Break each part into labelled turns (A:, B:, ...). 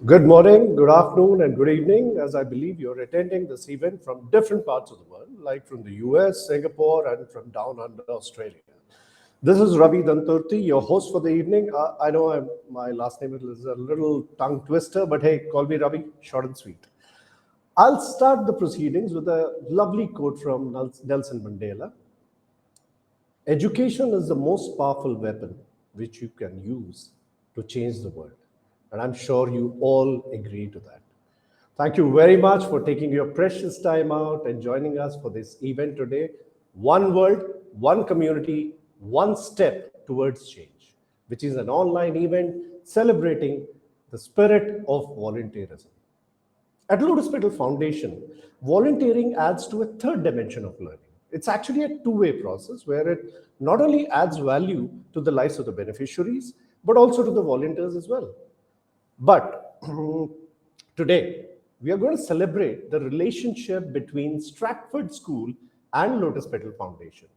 A: Good morning, good afternoon, and good evening, as I believe you're attending this event from different parts of the world, like from the US, Singapore, and from down under Australia. This is Ravi Danturti, your host for the evening. I know my last name is a little tongue twister, but hey, call me Ravi, short and sweet. I'll start the proceedings with a lovely quote from Nelson Mandela. Education is the most powerful weapon which you can use to change the world. And I'm sure you all agree to that. Thank you very much for taking your precious time out and joining us for this event today. One world, one community, one step towards change, which is an online event celebrating the spirit of volunteerism. At Lotus Petal Foundation, volunteering adds to a third dimension of learning. It's actually a two-way process where it not only adds value to the lives of the beneficiaries, but also to the volunteers as well. But today, we are going to celebrate the relationship between Stratford School and Lotus Petal Foundation.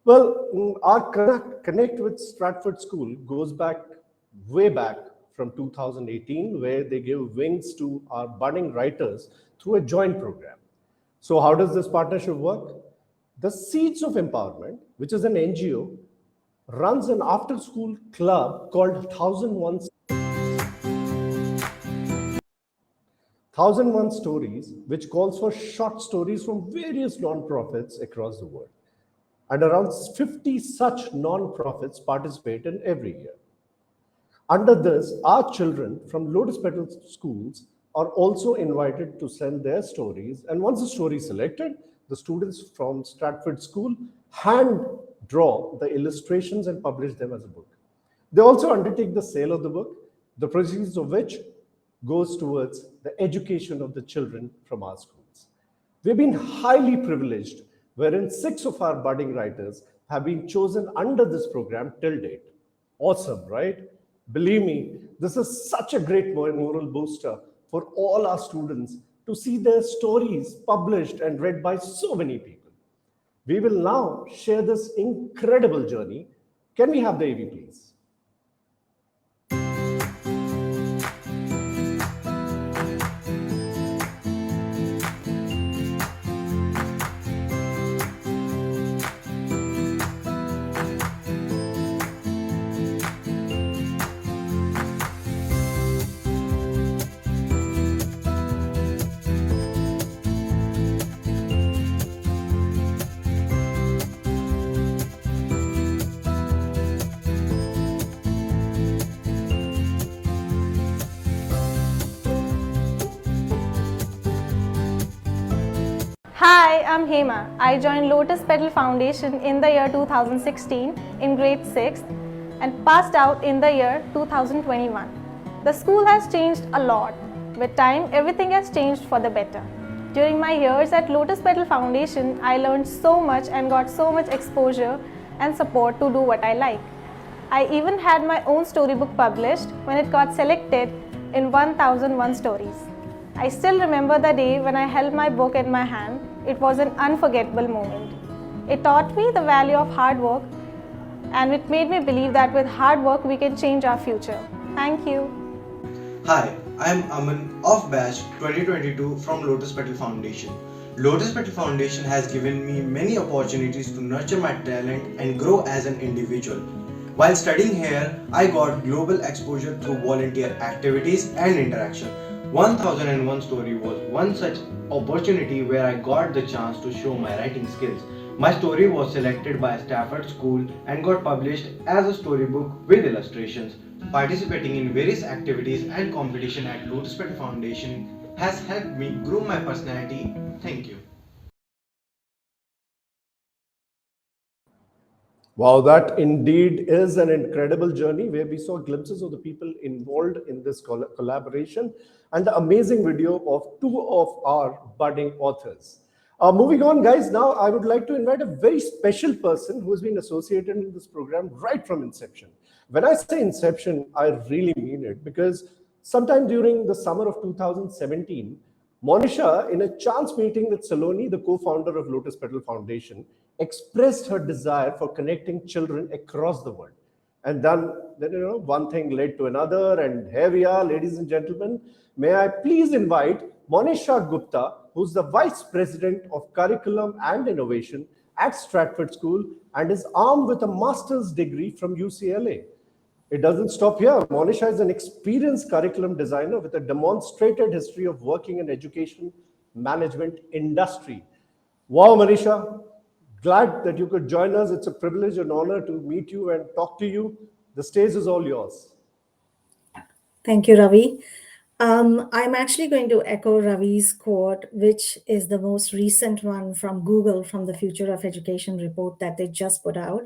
A: Well, our connect with Stratford School goes back way back from 2018, where they give wings to our budding writers through a joint program. So, how does this partnership work? The Seeds of Empowerment, which is an NGO, runs an after school club called 1001 Stories, which calls for short stories from various nonprofits across the world. And around 50 such nonprofits participate in every year. Under this, our children from Lotus Petal schools are also invited to send their stories. And once the story is selected, the students from Stratford School hand draw the illustrations and publish them as a book. They also undertake the sale of the book, the proceeds of which goes towards the education of the children from our schools. We've been highly privileged, wherein 6 of our budding writers have been chosen under this program till date. Awesome, right? Believe me, this is such a great moral booster for all our students to see their stories published and read by so many people. We will now share this incredible journey. Can we have the AV, please?
B: Hi, I'm Hema. I joined Lotus Petal Foundation in the year 2016 in grade 6 and passed out in the year 2021. The school has changed a lot. With time, everything has changed for the better. During my years at Lotus Petal Foundation, I learned so much and got so much exposure and support to do what I like. I even had my own storybook published when it got selected in 1001 Stories. I still remember the day when I held my book in my hand. It was an unforgettable moment. It taught me the value of hard work, and it made me believe that with hard work we can change our future. Thank you.
C: Hi, I am Aman of Batch 2022 from Lotus Petal Foundation. Lotus Petal Foundation has given me many opportunities to nurture my talent and grow as an individual. While studying here, I got global exposure through volunteer activities and interaction. 1001 Story was one such opportunity where I got the chance to show my writing skills. My story was selected by Stafford School and got published as a storybook with illustrations. Participating in various activities and competition at Lotus Petal Foundation has helped me grow my personality. Thank you.
A: Wow, that indeed is an incredible journey where we saw glimpses of the people involved in this collaboration and the amazing video of 2 of our budding authors. Moving on, guys, now I would like to invite a very special person who has been associated in this program right from inception. When I say inception, I really mean it because sometime during the summer of 2017, Monisha, in a chance meeting with Saloni, the co-founder of Lotus Petal Foundation, expressed her desire for connecting children across the world. And then one thing led to another, and here we are, ladies and gentlemen. May I please invite Monisha Gupta, who's the Vice President of Curriculum and Innovation at Stratford School and is armed with a master's degree from UCLA. It doesn't stop here. Monisha is an experienced curriculum designer with a demonstrated history of working in education management industry. Wow, Monisha, glad that you could join us. It's a privilege and honor to meet you and talk to you. The stage is all yours.
D: Thank you, Ravi. I'm actually going to echo Ravi's quote, which is the most recent one from Google from the Future of Education report that they just put out.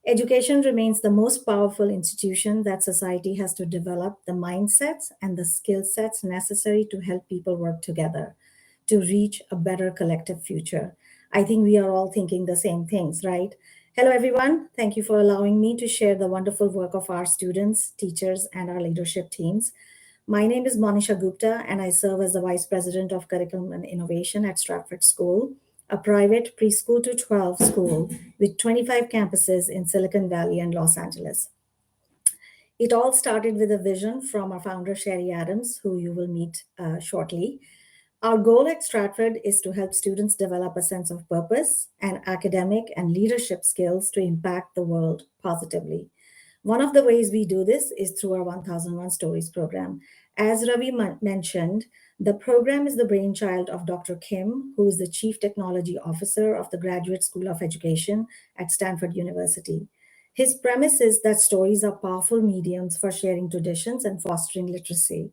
D: Education remains the most powerful institution that society has to develop the mindsets and the skill sets necessary to help people work together to reach a better collective future. I think we are all thinking the same things, right? Hello, everyone. Thank you for allowing me to share the wonderful work of our students, teachers, and our leadership teams. My name is Monisha Gupta, and I serve as the Vice President of Curriculum and Innovation at Stratford School, a private preschool to 12 school with 25 campuses in Silicon Valley and Los Angeles. It all started with a vision from our founder, Sherry Adams, who you will meet shortly. Our goal at Stratford is to help students develop a sense of purpose and academic and leadership skills to impact the world positively. One of the ways we do this is through our 1001 Stories program. As Ravi mentioned, the program is the brainchild of Dr. Kim, who is the Chief Technology Officer of the Graduate School of Education at Stanford University. His premise is that stories are powerful mediums for sharing traditions and fostering literacy.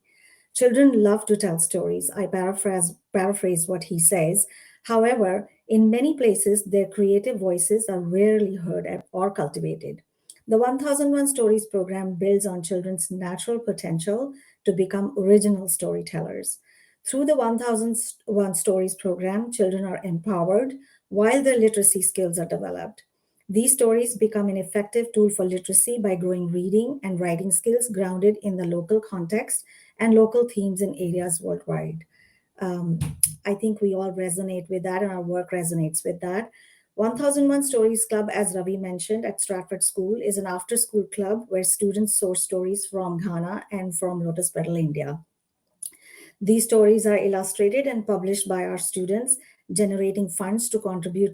D: Children love to tell stories. I paraphrase what he says. However, in many places, their creative voices are rarely heard or cultivated. The 1001 Stories program builds on children's natural potential to become original storytellers. Through the 1001 Stories program, children are empowered while their literacy skills are developed. These stories become an effective tool for literacy by growing reading and writing skills grounded in the local context and local themes in areas worldwide. Um, I think we all resonate with that, and our work resonates with that. 1001 Stories Club, as Ravi mentioned, at Stratford School, is an after school club where students source stories from Ghana and from Lotus Petal, India. These stories are illustrated and published by our students, generating funds to contribute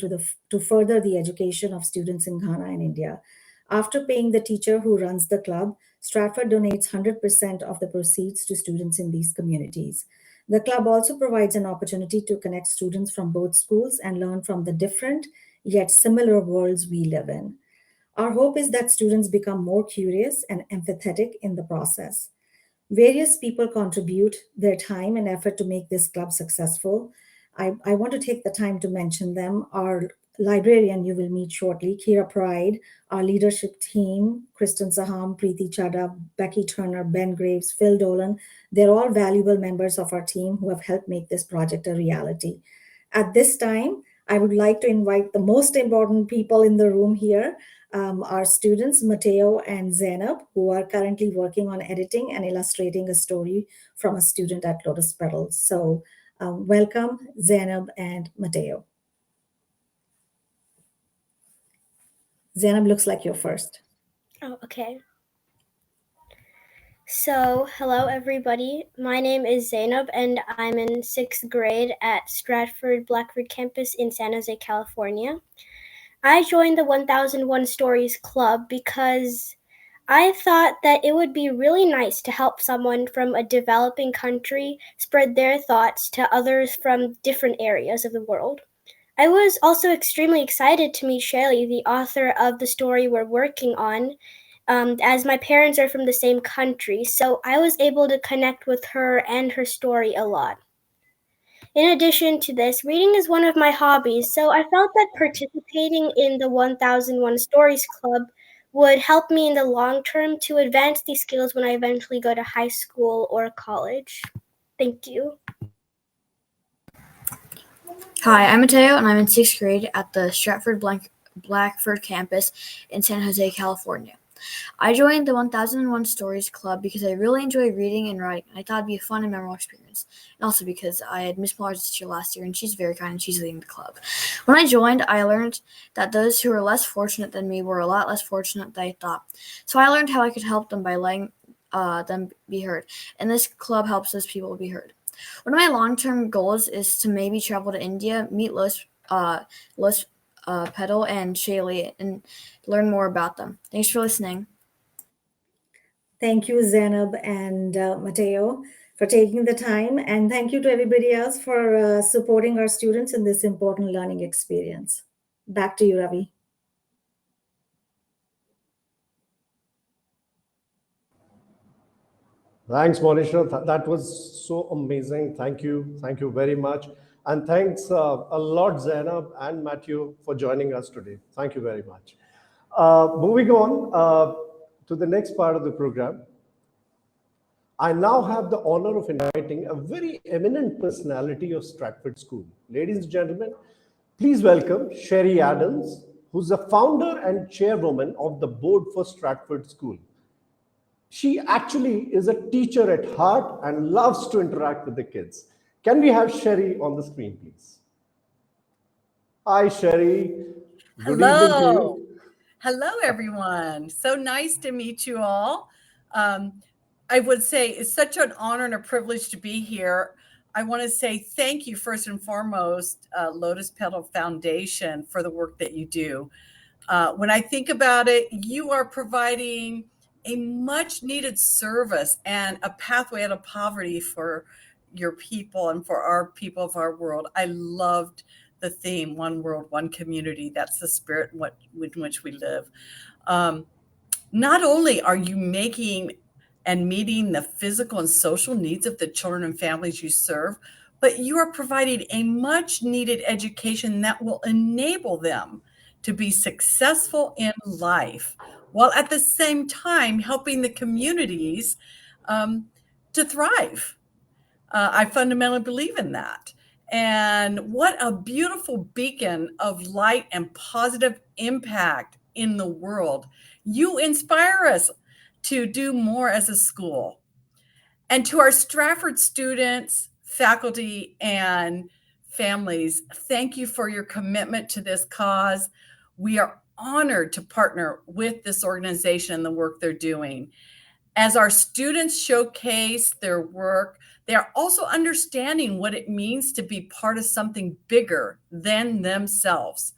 D: to further the education of students in Ghana and India. After paying the teacher who runs the club, Stratford donates 100% of the proceeds to students in these communities. The club also provides an opportunity to connect students from both schools and learn from the different yet similar worlds we live in. Our hope is that students become more curious and empathetic in the process. Various people contribute their time and effort to make this club successful. I want to take the time to mention them. Our librarian you will meet shortly, Kira Pride, our leadership team, Kristen Saham, Preeti Chadha, Becky Turner, Ben Graves, Phil Dolan. They're all valuable members of our team who have helped make this project a reality. At this time, I would like to invite the most important people in the room here, our students, Mateo and Zainab, who are currently working on editing and illustrating a story from a student at Lotus Petals. So welcome, Zainab and Mateo. Zainab, looks like you're first.
E: Oh, okay. So, hello everybody. My name is Zainab and I'm in 6th grade at Stratford Blackford campus in San Jose, California. I joined the 1001 Stories Club because I thought that it would be really nice to help someone from a developing country spread their thoughts to others from different areas of the world. I was also extremely excited to meet Shelly, the author of the story we're working on, as my parents are from the same country, so I was able to connect with her and her story a lot. In addition to this, reading is one of my hobbies, so I felt that participating in the 1001 Stories Club would help me in the long term to advance these skills when I eventually go to high school or college. Thank you.
F: Hi, I'm Mateo, and I'm in 6th grade at the Stratford Blackford campus in San Jose, California. I joined the 1001 Stories Club because I really enjoy reading and writing. I thought it'd be a fun and memorable experience. And also because I had Miss Millar's teacher last year, and she's very kind and she's leading the club. When I joined, I learned that those who were less fortunate than me were a lot less fortunate than I thought. So I learned how I could help them by letting them be heard. And this club helps those people be heard. One of my long-term goals is to maybe travel to India, meet Lois Petal and Shaylee, and learn more about them. Thanks for listening.
D: Thank you, Zainab and Mateo, for taking the time. And thank you to everybody else for supporting our students in this important learning experience. Back to you, Ravi.
A: Thanks, Monisha. That was so amazing. Thank you. Thank you very much. And thanks a lot, Zainab and Matthew, for joining us today. Thank you very much. Moving on to the next part of the program, I now have the honor of inviting a very eminent personality of Stratford School. Ladies and gentlemen, please welcome Sherry Adams, who's the founder and chairwoman of the board for Stratford School. She actually is a teacher at heart and loves to interact with the kids. Can we have Sherry on the screen, please? Hi, Sherry. Good evening to
G: Hello.
A: you.
G: Hello, everyone. So nice to meet you all. I would say it's such an honor and a privilege to be here. I want to say thank you first and foremost, Lotus Petal Foundation, for the work that you do. When I think about it, you are providing a much needed service and a pathway out of poverty for your people and for our people of our world. I loved the theme, one world, one community. That's the spirit in which we live. Not only are you making and meeting the physical and social needs of the children and families you serve, but you are providing a much needed education that will enable them to be successful in life, while at the same time helping the communities to thrive. I fundamentally believe in that. And what a beautiful beacon of light and positive impact in the world. You inspire us to do more as a school. And to our Stratford students, faculty, and families, thank you for your commitment to this cause. We are honored to partner with this organization and the work they're doing. As our students showcase their work, they are also understanding what it means to be part of something bigger than themselves.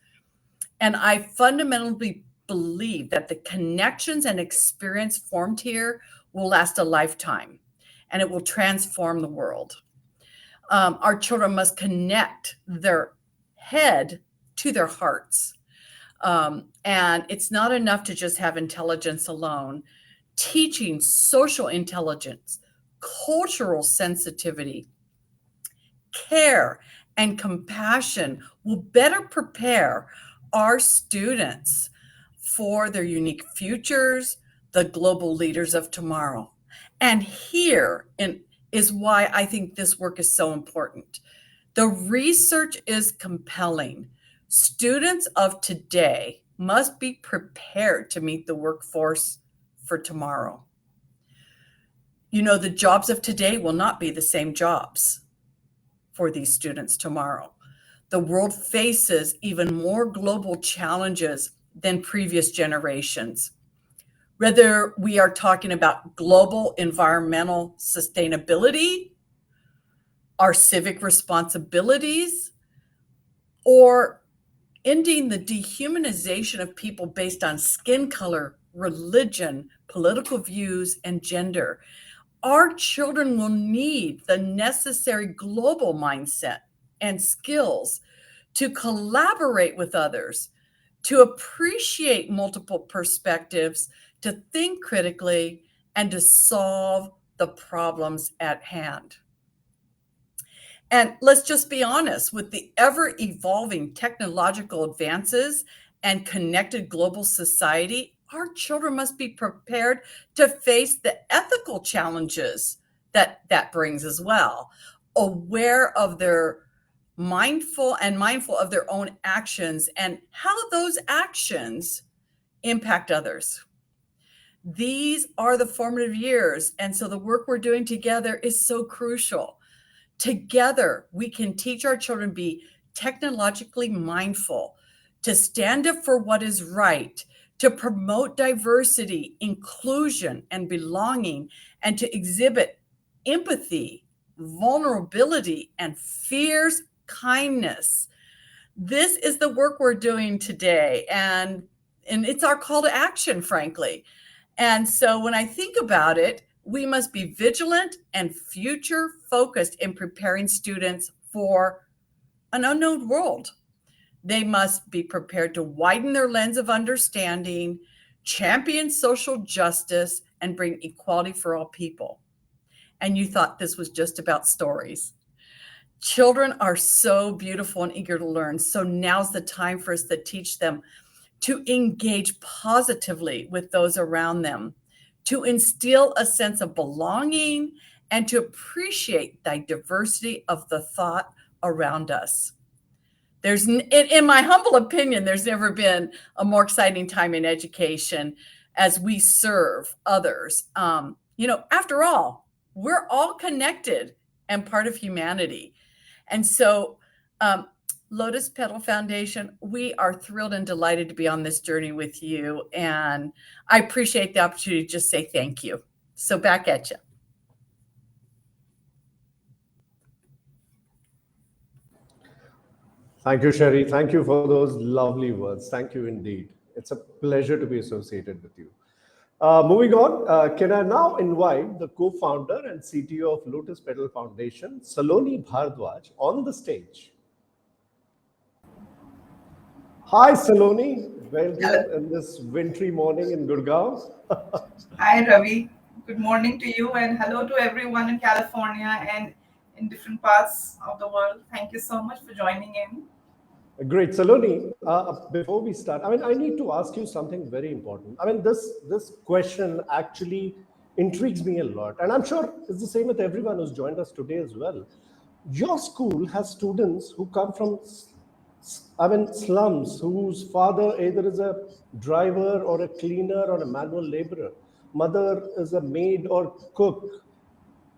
G: And I fundamentally believe that the connections and experience formed here will last a lifetime, and it will transform the world. Our children must connect their head to their hearts. And it's not enough to just have intelligence alone. Teaching social intelligence, cultural sensitivity, care, and compassion will better prepare our students for their unique futures, the global leaders of tomorrow. And here is why I think this work is so important. The research is compelling. Students of today must be prepared to meet the workforce for tomorrow. You know, the jobs of today will not be the same jobs for these students tomorrow. The world faces even more global challenges than previous generations. Whether we are talking about global environmental sustainability, our civic responsibilities, or ending the dehumanization of people based on skin color, religion, political views, and gender, our children will need the necessary global mindset and skills to collaborate with others, to appreciate multiple perspectives, to think critically, and to solve the problems at hand. And let's just be honest, with the ever-evolving technological advances and connected global society, our children must be prepared to face the ethical challenges that brings as well, aware of their mindful of their own actions and how those actions impact others. These are the formative years. And so the work we're doing together is so crucial. Together, we can teach our children to be technologically mindful, to stand up for what is right, to promote diversity, inclusion, and belonging, and to exhibit empathy, vulnerability, and fierce kindness. This is the work we're doing today, and it's our call to action, frankly. And so when I think about it, we must be vigilant and future focused in preparing students for an unknown world. They must be prepared to widen their lens of understanding, champion social justice, and bring equality for all people. And you thought this was just about stories. Children are so beautiful and eager to learn. So now's the time for us to teach them to engage positively with those around them, to instill a sense of belonging, and to appreciate the diversity of the thought around us. There's, in my humble opinion, there's never been a more exciting time in education as we serve others. After all, we're all connected and part of humanity. And so, Lotus Petal Foundation, we are thrilled and delighted to be on this journey with you. And I appreciate the opportunity to just say thank you. So back at you.
A: Thank you, Sherry. Thank you for those lovely words. Thank you indeed. It's a pleasure to be associated with you. Moving on, can I now invite the co-founder and CTO of Lotus Petal Foundation, Saloni Bhardwaj, on the stage. Hi, Saloni. Welcome in this wintry morning in Gurgaon.
H: Hi, Ravi. Good morning to you, and hello to everyone in California and in different parts of the world. Thank you so much for joining in.
A: Great. Saloni, before we start, I need to ask you something very important. This question actually intrigues me a lot, and I'm sure it's the same with everyone who's joined us today as well. Your school has students who come from slums, whose father either is a driver or a cleaner or a manual laborer, mother is a maid or cook.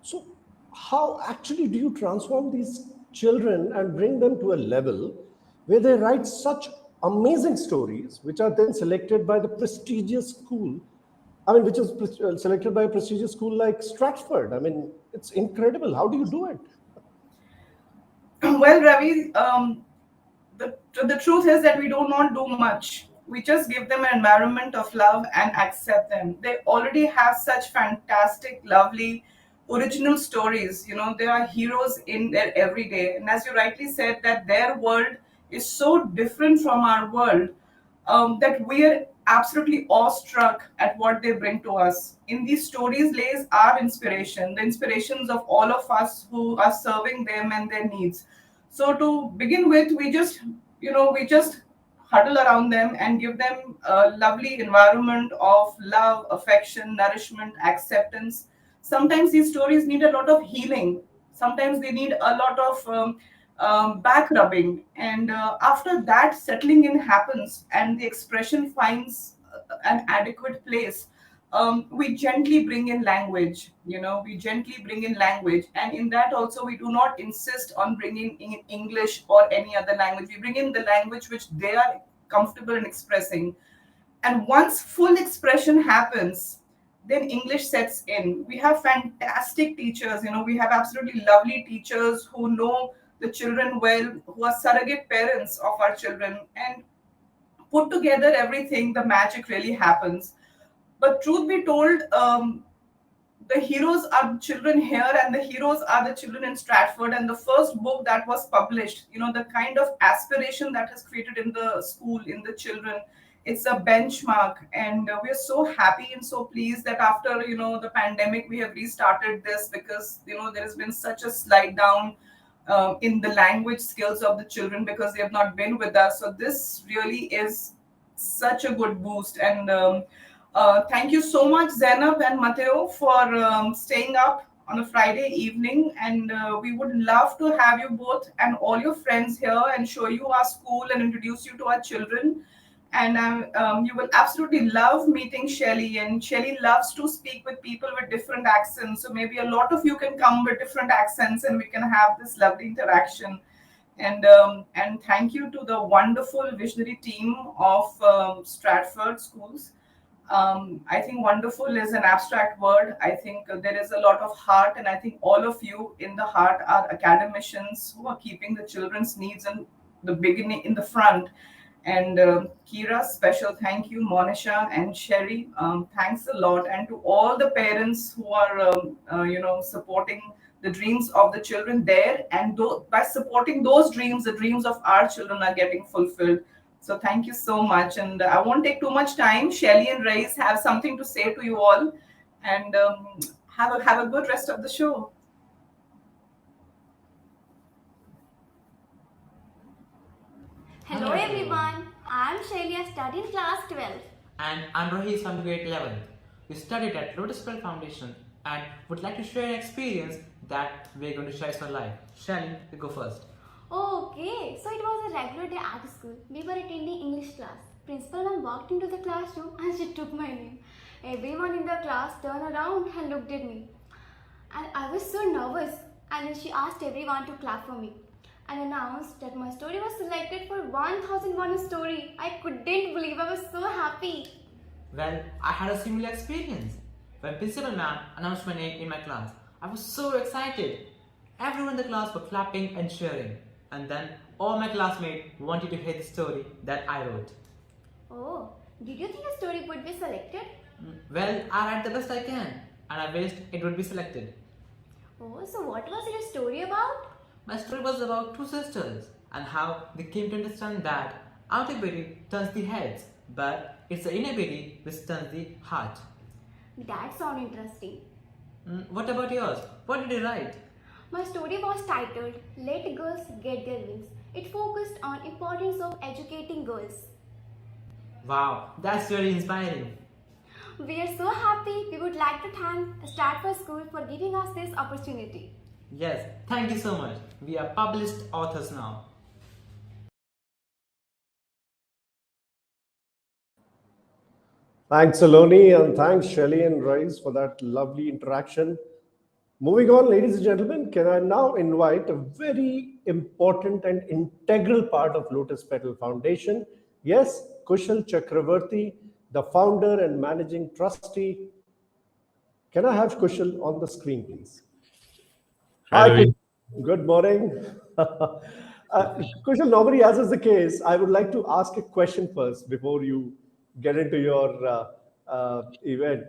A: So how actually do you transform these children and bring them to a level where they write such amazing stories, which are then selected by the prestigious school, which is selected by a prestigious school like Stratford? It's incredible. How do you do it?
H: Well, Ravi, the truth is that we do not do much. We just give them an environment of love and accept them. They already have such fantastic, lovely, original stories. They are heroes in their everyday. And as you rightly said, that their world is so different from our world, that we are absolutely awestruck at what they bring to us. In these stories lays our inspiration, the inspirations of all of us who are serving them and their needs. So to begin with, we just huddle around them and give them a lovely environment of love, affection, nourishment, acceptance. Sometimes these stories need a lot of healing. Sometimes they need a lot of back rubbing. And after that, settling in happens and the expression finds an adequate place. We gently bring in language. We gently bring in language. And in that also, we do not insist on bringing in English or any other language. We bring in the language which they are comfortable in expressing. And once full expression happens, then English sets in. We have fantastic teachers. We have absolutely lovely teachers who know the children well, who are surrogate parents of our children, and put together everything, the magic really happens. But truth be told, the heroes are the children here, and the heroes are the children in Stratford. And the first book that was published, the kind of aspiration that has created in the school, in the children, it's a benchmark. And we are so happy and so pleased that after the pandemic, we have restarted this, because there has been such a slide down in the language skills of the children because they have not been with us. So this really is such a good boost. And thank you so much, Zainab and Matteo, for staying up on a Friday evening. And we would love to have you both and all your friends here and show you our school and introduce you to our children. And you will absolutely love meeting Shelly. And Shelly loves to speak with people with different accents. So maybe a lot of you can come with different accents, and we can have this lovely interaction. And thank you to the wonderful visionary team of Stratford Schools. I think wonderful is an abstract word. I think there is a lot of heart, and I think all of you in the heart are academicians who are keeping the children's needs in the beginning, in the front. And Kira, special thank you, Monisha and Sherry. Thanks a lot, and to all the parents who are, supporting the dreams of the children there, and by supporting those dreams, the dreams of our children are getting fulfilled. So thank you so much, and I won't take too much time. Shelly and Reyes have something to say to you all, and have a good rest of the show.
I: Hello everyone, I am Shailya, study in class 12.
J: And I'm Rahis from grade 11. We studied at Lotus Pearl Foundation and would like to share an experience that we're going to share for life. Shelly, you go first.
I: Okay, so it was a regular day at school. We were attending English class. Principal ma'am walked into the classroom and she took my name. Everyone in the class turned around and looked at me. And I was so nervous. And then she asked everyone to clap for me and announced that my story was selected for 1001 story. I couldn't believe, I was so happy.
J: Well, I had a similar experience. When Principal Ma'am announced my name in my class, I was so excited. Everyone in the class were clapping and cheering. And then all my classmates wanted to hear the story that I wrote.
I: Oh, did you think a story would be selected?
J: Well, I write the best I can, and I wished it would be selected.
I: Oh, so what was your story about?
J: My story was about two sisters and how they came to understand that outer beauty turns the heads, but it's the inner beauty which turns the heart.
I: That sounds interesting.
J: What about yours? What did you write?
I: My story was titled Let Girls Get Their Wings. It focused on importance of educating girls.
J: Wow, that's very inspiring.
I: We are so happy. We would like to thank Stratford School for giving us this opportunity.
J: Yes, thank you so much. We are published authors now.
A: Thanks, Saloni, and thanks, Shelley and Royce, for that lovely interaction. Moving on, ladies and gentlemen, can I now invite a very important and integral part of Lotus Petal Foundation? Yes, Kushal Chakravarti, the founder and managing trustee. Can I have Kushal on the screen, please?
K: Hi, Ravi.
A: Good morning. Kushal, normally, as is the case, I would like to ask a question first before you get into your event.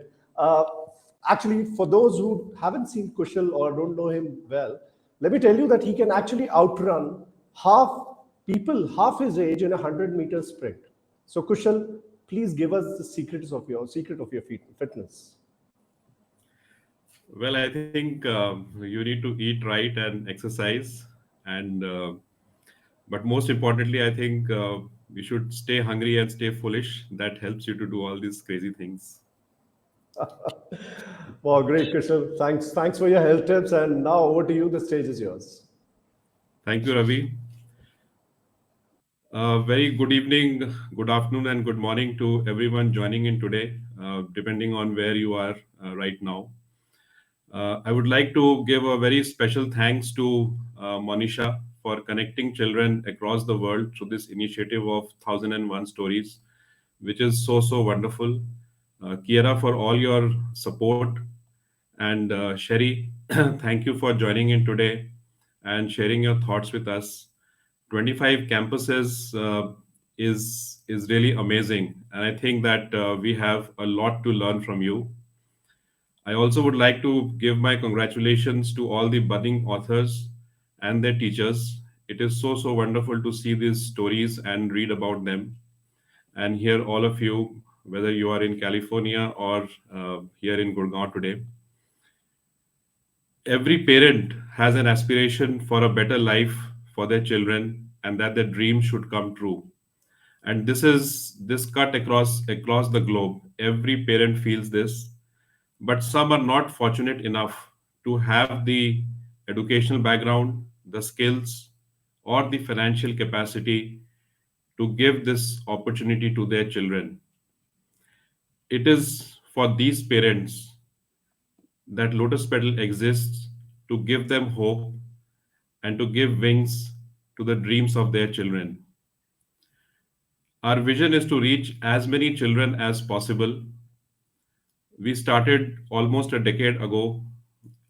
A: Actually, for those who haven't seen Kushal or don't know him well, let me tell you that he can actually outrun half his age in a 100-meter sprint. So, Kushal, please give us the secret of your fitness.
K: Well, I think you need to eat right and exercise, and but most importantly, I think you should stay hungry and stay foolish. That helps you to do all these crazy things.
A: Wow, great, Kushal. Thanks for your health tips. And now over to you. The stage is yours.
K: Thank you, Ravi. Very good evening, good afternoon, and good morning to everyone joining in today, depending on where you are right now. I would like to give a very special thanks to Monisha for connecting children across the world through this initiative of 1001 Stories, which is so wonderful. Kiera, for all your support, and Sherry, thank you for joining in today and sharing your thoughts with us. 25 campuses is really amazing, and I think that we have a lot to learn from you. I also would like to give my congratulations to all the budding authors and their teachers. It is so wonderful to see these stories and read about them and hear all of you, whether you are in California or here in Gurgaon today. Every parent has an aspiration for a better life for their children and that their dreams should come true. And this cut across the globe. Every parent feels this, but some are not fortunate enough to have the educational background, the skills, or the financial capacity to give this opportunity to their children. It is for these parents that Lotus Petal exists, to give them hope and to give wings to the dreams of their children. Our vision is to reach as many children as possible. We started almost a decade ago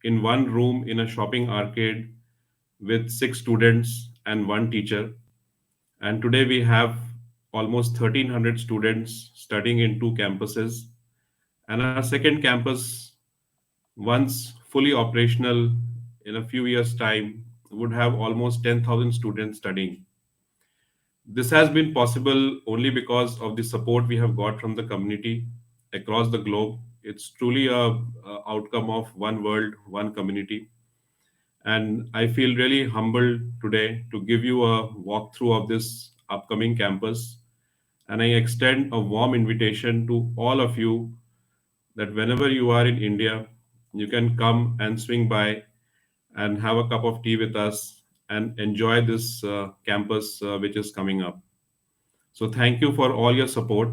K: in one room in a shopping arcade with 6 students and one teacher. And today we have almost 1,300 students studying in 2 campuses. And our second campus, once fully operational in a few years' time, would have almost 10,000 students studying. This has been possible only because of the support we have got from the community across the globe. It's truly a outcome of one world, one community. And I feel really humbled today to give you a walkthrough of this upcoming campus. And I extend a warm invitation to all of you that whenever you are in India, you can come and swing by and have a cup of tea with us and enjoy this campus which is coming up. So thank you for all your support,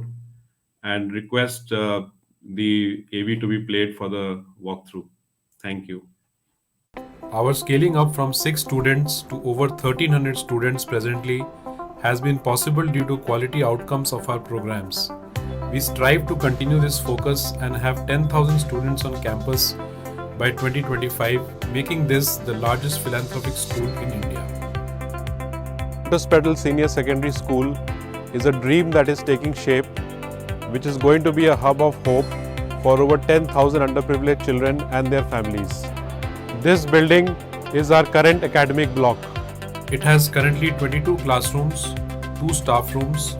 K: and request the AV to be played for the walkthrough. Thank you. Our scaling up from 6 students to over 1,300 students presently has been possible due to quality outcomes of our programs. We strive to continue this focus and have 10,000 students on campus by 2025, making this the largest philanthropic school in India.
L: Lotus Petal Senior Secondary School is a dream that is taking shape, which is going to be a hub of hope for over 10,000 underprivileged children and their families. This building is our current academic block.
K: It has currently 22 classrooms, 2 staff rooms,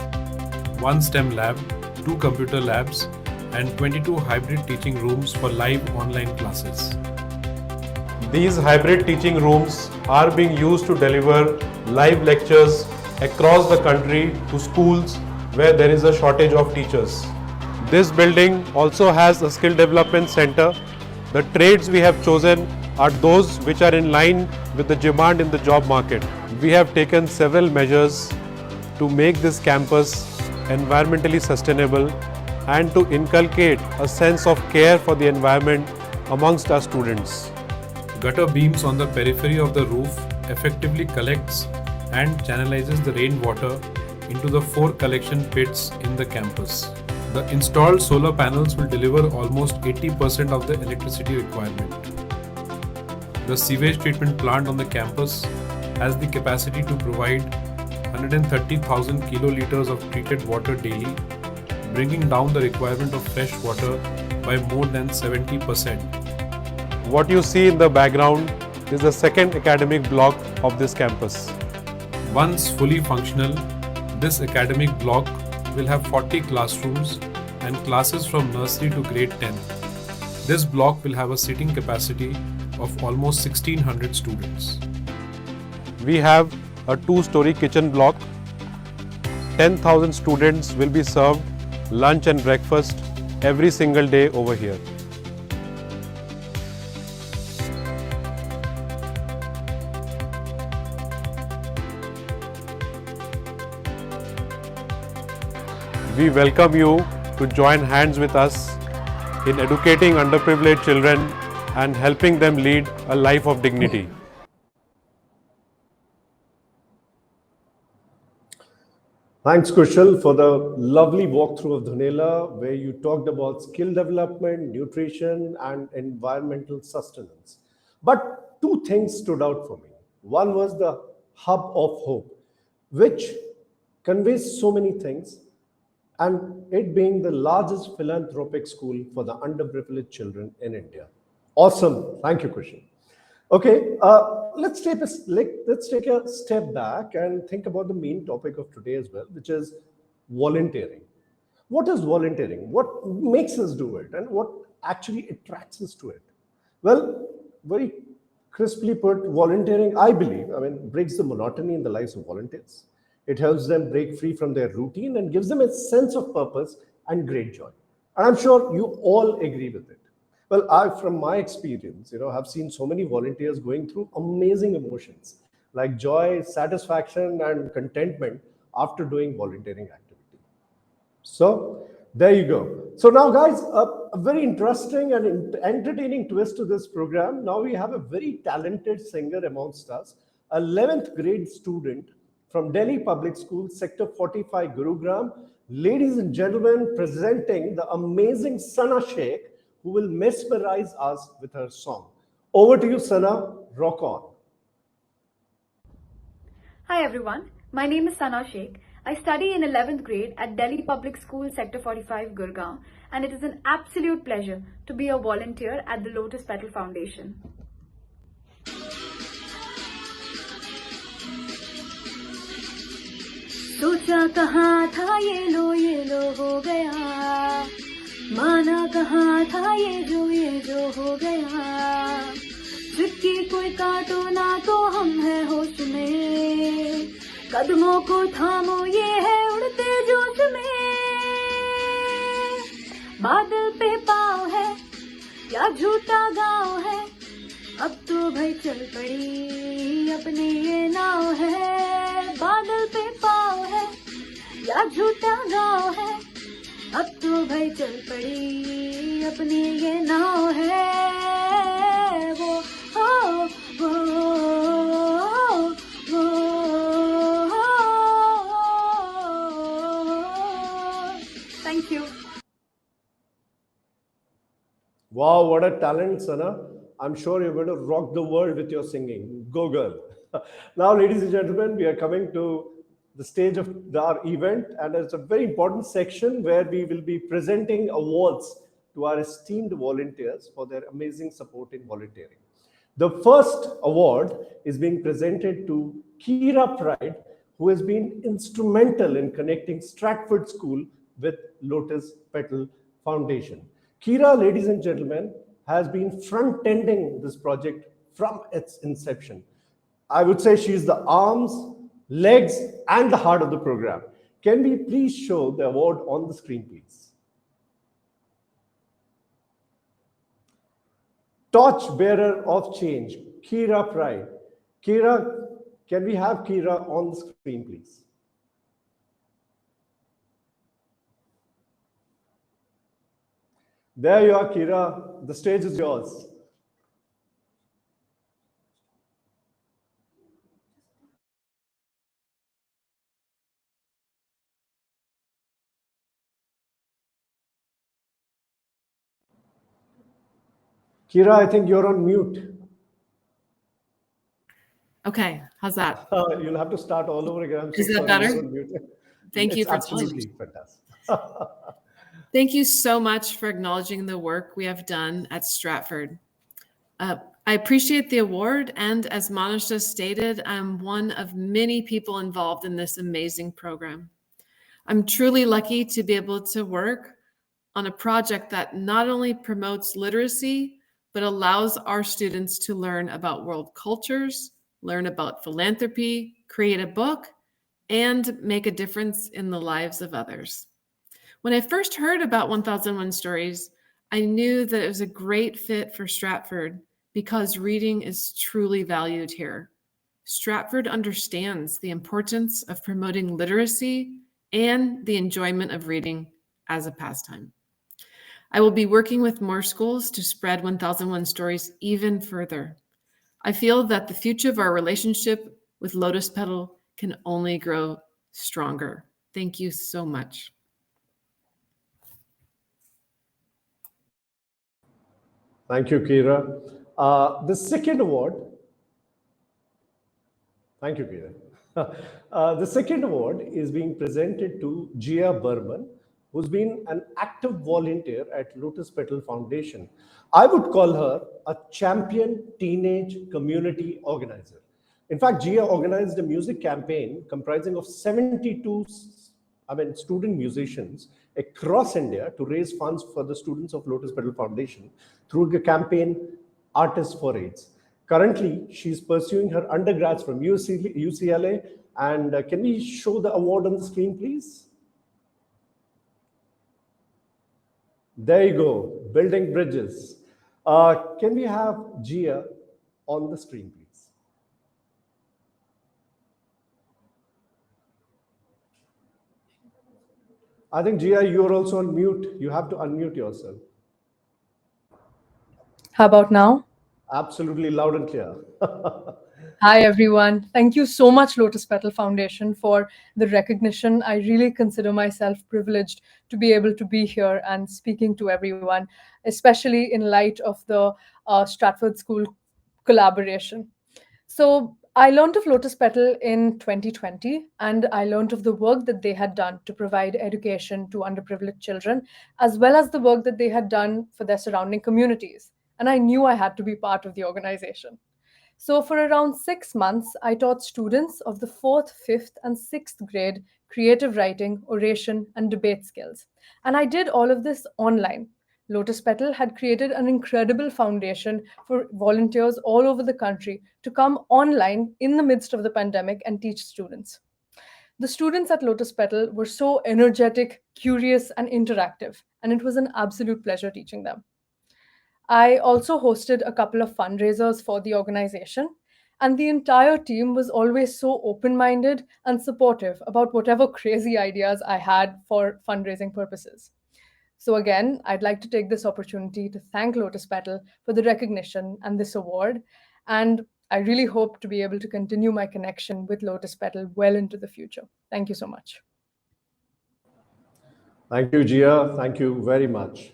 K: 1 STEM lab, 2 computer labs, and 22 hybrid teaching rooms for live online classes.
L: These hybrid teaching rooms are being used to deliver live lectures across the country to schools where there is a shortage of teachers. This building also has a skill development center. The trades we have chosen are those which are in line with the demand in the job market. We have taken several measures to make this campus environmentally sustainable and to inculcate a sense of care for the environment amongst our students.
K: Gutter beams on the periphery of the roof effectively collects and channelizes the rainwater into the 4 collection pits in the campus. The installed solar panels will deliver almost 80% of the electricity requirement. The sewage treatment plant on the campus has the capacity to provide 130,000 kiloliters of treated water daily, bringing down the requirement of fresh water by more than 70%.
L: What you see in the background is the second academic block of this campus.
K: Once fully functional, this academic block will have 40 classrooms and classes from nursery to grade 10. This block will have a seating capacity of almost 1,600 students.
L: We have a 2-story kitchen block. 10,000 students will be served lunch and breakfast every single day over here. We welcome you to join hands with us in educating underprivileged children and helping them lead a life of dignity.
A: Thanks, Kushal, for the lovely walkthrough of Dhunela, where you talked about skill development, nutrition, and environmental sustenance. But 2 things stood out for me. One was the hub of hope, which conveys so many things, and it being the largest philanthropic school for the underprivileged children in India. Awesome. Thank you, Kushal. Okay, let's take a step back and think about the main topic of today as well, which is volunteering. What is volunteering? What makes us do it, and what actually attracts us to it? Well, very crisply put, volunteering, I believe, breaks the monotony in the lives of volunteers. It helps them break free from their routine and gives them a sense of purpose and great joy. And I'm sure you all agree with it. Well, from my experience, have seen so many volunteers going through amazing emotions like joy, satisfaction, and contentment after doing volunteering activity. So there you go. So now, guys, a very interesting and entertaining twist to this program. Now we have a very talented singer amongst us, a 11th grade student from Delhi Public School, Sector 45, Gurugram. Ladies and gentlemen, presenting the amazing Sana Sheikh, who will mesmerize us with her song. Over to you, Sana. Rock on.
M: Hi everyone, my name is Sana Sheikh. I study in 11th grade at Delhi Public School Sector 45 Gurgaon, and it is an absolute pleasure to be a volunteer at the Lotus Petal Foundation. सोचा कहाँ था ये लो हो गया, माना कहाँ था ये जो हो गया, चुटकी कोई काटो ना तो हम है होश में, कदमों को थामो ये है उड़ते जोश में, बादल पे पाँव है या झूठा गाँव है, अब तो भाई चल पड़ी अपनी ये नाव है, बादल पे पाँव है या झूठा गाँव है, अब तो भाई चल पड़ी अपनी ये नाव है, वो Thank you.
A: Wow, what a talent, Sana. I'm sure you're going to rock the world with your singing. Go, girl. Now, ladies and gentlemen, we are coming to the stage of our event, and it's a very important section where we will be presenting awards to our esteemed volunteers for their amazing support in volunteering. The first award is being presented to Kira Pride, who has been instrumental in connecting Stratford School with Lotus Petal Foundation. Kira, ladies and gentlemen, has been front-ending this project from its inception. I would say she's the arms, legs, and the heart of the program. Can we please show the award on the screen, please? Torch bearer of change, Kira Pride. Kira, can we have Kira on the screen, please? There you are, Kira. The stage is yours. Kira, I think you're on mute.
N: Okay, how's that?
A: You'll have to start all over again.
N: Is that better? Thank you for
A: absolutely fantastic.
N: Thank you so much for acknowledging the work we have done at Stratford. I appreciate the award, and as Manish just stated, I'm one of many people involved in this amazing program. I'm truly lucky to be able to work on a project that not only promotes literacy, but allows our students to learn about world cultures, learn about philanthropy, create a book, and make a difference in the lives of others. When I first heard about 1001 Stories, I knew that it was a great fit for Stratford because reading is truly valued here. Stratford understands the importance of promoting literacy and the enjoyment of reading as a pastime. I will be working with more schools to spread 1001 Stories even further. I feel that the future of our relationship with Lotus Petal can only grow stronger. Thank you so much.
A: Thank you, Kira. The second award, thank you, Kira. The second award is being presented to Jia Burman, who's been an active volunteer at Lotus Petal Foundation. I would call her a champion teenage community organizer. In fact, Jia organized a music campaign comprising of 72 student musicians across India to raise funds for the students of Lotus Petal Foundation through the campaign Artists for AIDS. Currently, she's pursuing her undergrads from UCLA. And can we show the award on the screen, please? There you go, building bridges. Can we have Jia on the screen, please? I think, Gia, you are also on mute. You have to unmute yourself.
O: How about now?
A: Absolutely loud and clear.
O: Hi, everyone. Thank you so much, Lotus Petal Foundation, for the recognition. I really consider myself privileged to be able to be here and speaking to everyone, especially in light of the Stratford School collaboration. So, I learned of Lotus Petal in 2020, and I learned of the work that they had done to provide education to underprivileged children, as well as the work that they had done for their surrounding communities. And I knew I had to be part of the organization. So, for around 6 months, I taught students of the fourth, fifth, and sixth grade creative writing, oration, and debate skills. And I did all of this online. Lotus Petal had created an incredible foundation for volunteers all over the country to come online in the midst of the pandemic and teach students. The students at Lotus Petal were so energetic, curious, and interactive, and it was an absolute pleasure teaching them. I also hosted a couple of fundraisers for the organization, and the entire team was always so open minded and supportive about whatever crazy ideas I had for fundraising purposes. So, again, I'd like to take this opportunity to thank Lotus Petal for the recognition and this award. And I really hope to be able to continue my connection with Lotus Petal well into the future. Thank you so much.
A: Thank you, Gia. Thank you very much.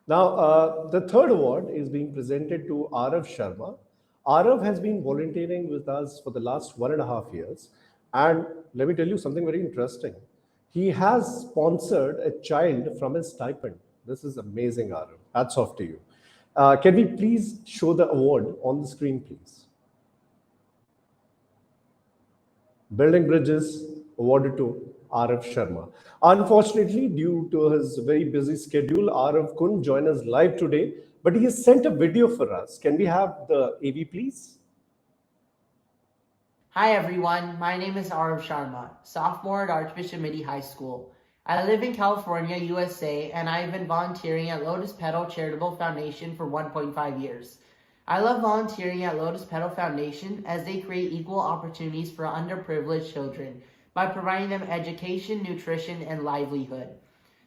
A: Now, the third award is being presented to Arav Sharma. Arav has been volunteering with us for the last 1.5 years. And let me tell you something very interesting. He has sponsored a child from his stipend. This is amazing, Arav. Hats off to you. Can we please show the award on the screen, please? Building Bridges awarded to Arav Sharma. Unfortunately, due to his very busy schedule, Arav couldn't join us live today, but he has sent a video for us. Can we have the AV, please?
P: Hi everyone, my name is Arav Sharma, sophomore at Archbishop Midi High School. I live in California, USA, and I have been volunteering at Lotus Petal Charitable Foundation for 1.5 years. I love volunteering at Lotus Petal Foundation as they create equal opportunities for underprivileged children by providing them education, nutrition, and livelihood.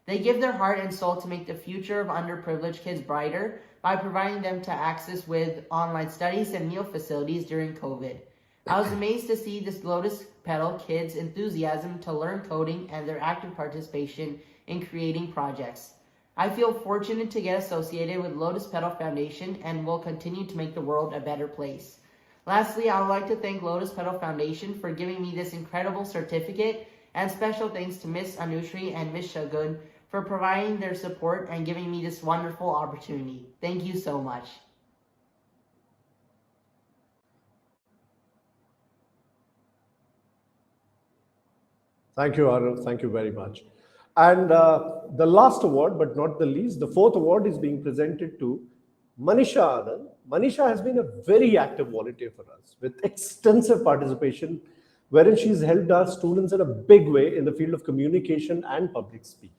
P: They give their heart and soul to make the future of underprivileged kids brighter by providing them to access with online studies and meal facilities during COVID. I was amazed to see this Lotus Petal kids' enthusiasm to learn coding and their active participation in creating projects. I feel fortunate to get associated with Lotus Petal Foundation and will continue to make the world a better place. Lastly, I would like to thank Lotus Petal Foundation for giving me this incredible certificate, and special thanks to Miss Anushri and Miss Shagun for providing their support and giving me this wonderful opportunity. Thank you so much.
A: Thank you, Arav. Thank you very much. And the last award, but not the least, the fourth award is being presented to Manisha Anand. Manisha has been a very active volunteer for us with extensive participation, wherein she's helped our students in a big way in the field of communication and public speaking.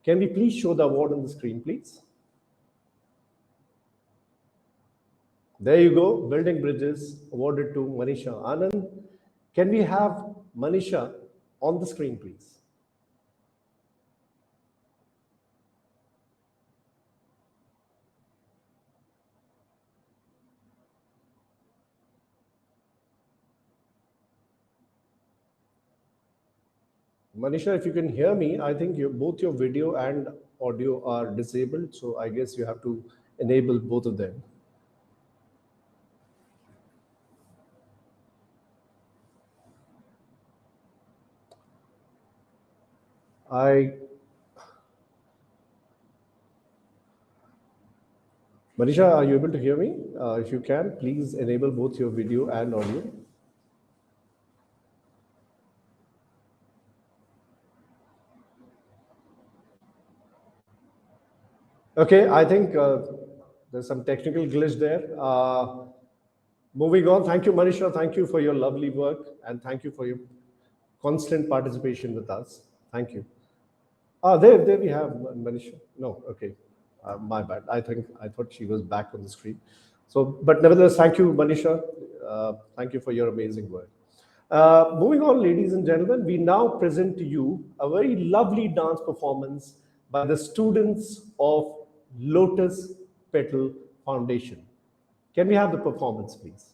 A: Can we please show the award on the screen, please? There you go, Building Bridges awarded to Manisha Anand. Can we have Manisha on the screen, please? Manisha, if you can hear me, I think both your video and audio are disabled, so I guess you have to enable both of them. Manisha, are you able to hear me? If you can, please enable both your video and audio. Okay, I think there's some technical glitch there. Moving on, thank you, Manisha. Thank you for your lovely work, and thank you for your constant participation with us. Thank you. There we have Manisha. No, okay, my bad. I thought she was back on the screen. So, but nevertheless, thank you, Manisha. Thank you for your amazing work. Moving on, ladies and gentlemen, we now present to you a very lovely dance performance by the students of Lotus Petal Foundation. Can we have the performance, please?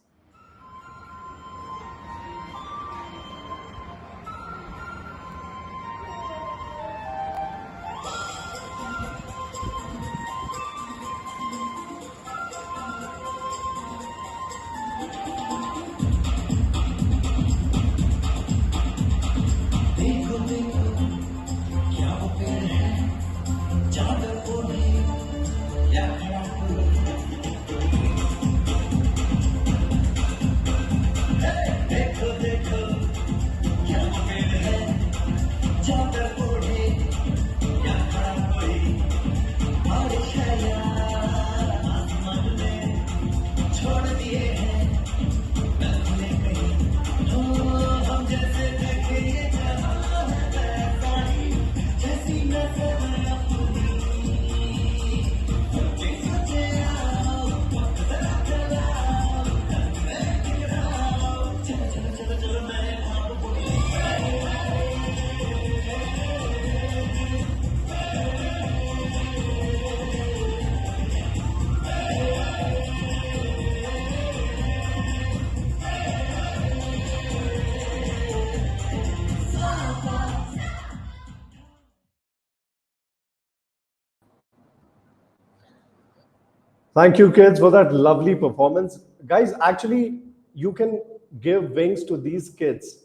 A: Thank you, kids, for that lovely performance. Guys, actually, you can give wings to these kids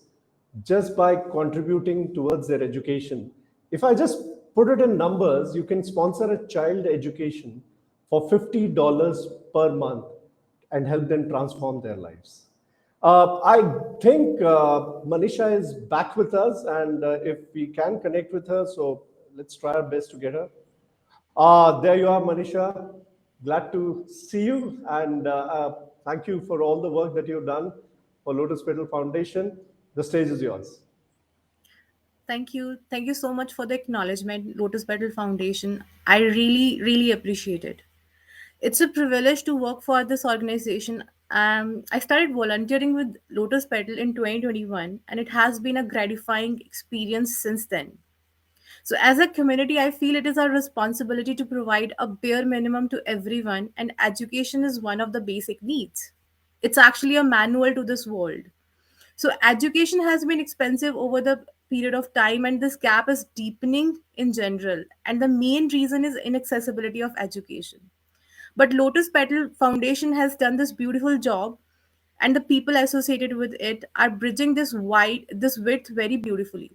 A: just by contributing towards their education. If I just put it in numbers, you can sponsor a child education for $50 per month and help them transform their lives. I think Manisha is back with us, and if we can connect with her, so let's try our best to get her. There you are, Manisha. Glad to see you, and thank you for all the work that you've done for Lotus Petal Foundation. The stage is yours.
Q: Thank you. Thank you so much for the acknowledgement, Lotus Petal Foundation. I really, really appreciate it. It's a privilege to work for this organization. I started volunteering with Lotus Petal in 2021, and it has been a gratifying experience since then. So, as a community, I feel it is our responsibility to provide a bare minimum to everyone, and education is one of the basic needs. It's actually a manual to this world. So, education has been expensive over the period of time, and this gap is deepening in general. And the main reason is inaccessibility of education. But Lotus Petal Foundation has done this beautiful job, and the people associated with it are bridging this width very beautifully,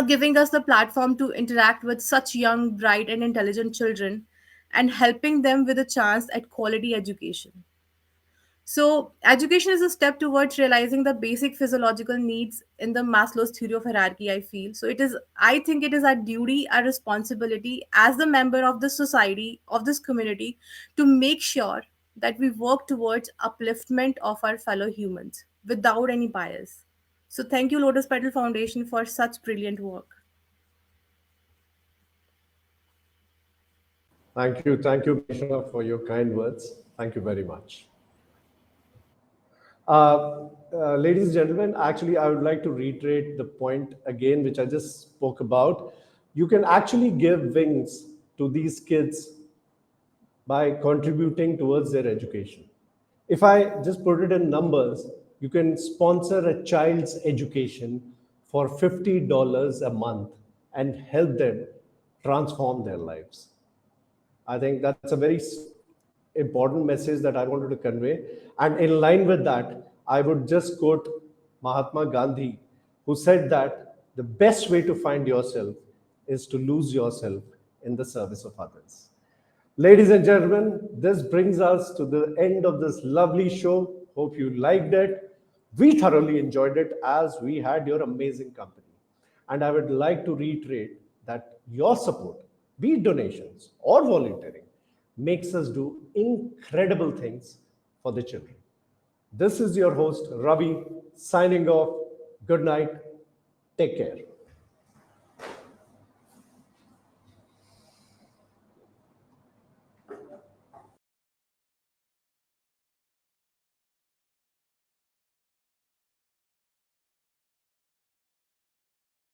Q: giving us the platform to interact with such young, bright, and intelligent children and helping them with a chance at quality education. So, education is a step towards realizing the basic physiological needs in the Maslow's theory of hierarchy, I feel. So, I think it is our duty, our responsibility as the member of this society, of this community, to make sure that we work towards upliftment of our fellow humans without any bias. So, thank you, Lotus Petal Foundation, for such brilliant work.
A: Thank you, Manisha, for your kind words. Thank you very much. Ladies and gentlemen, actually, I would like to reiterate the point again, which I just spoke about. You can actually give wings to these kids by contributing towards their education. If I just put it in numbers, you can sponsor a child's education for $50 a month and help them transform their lives. I think that's a very important message that I wanted to convey. And in line with that, I would just quote Mahatma Gandhi, who said that the best way to find yourself is to lose yourself in the service of others. Ladies and gentlemen, this brings us to the end of this lovely show. Hope you liked it. We thoroughly enjoyed it as we had your amazing company. And I would like to reiterate that your support, be it donations or volunteering, makes us do incredible things for the children. This is your host, Ravi, signing off. Good night. Take care.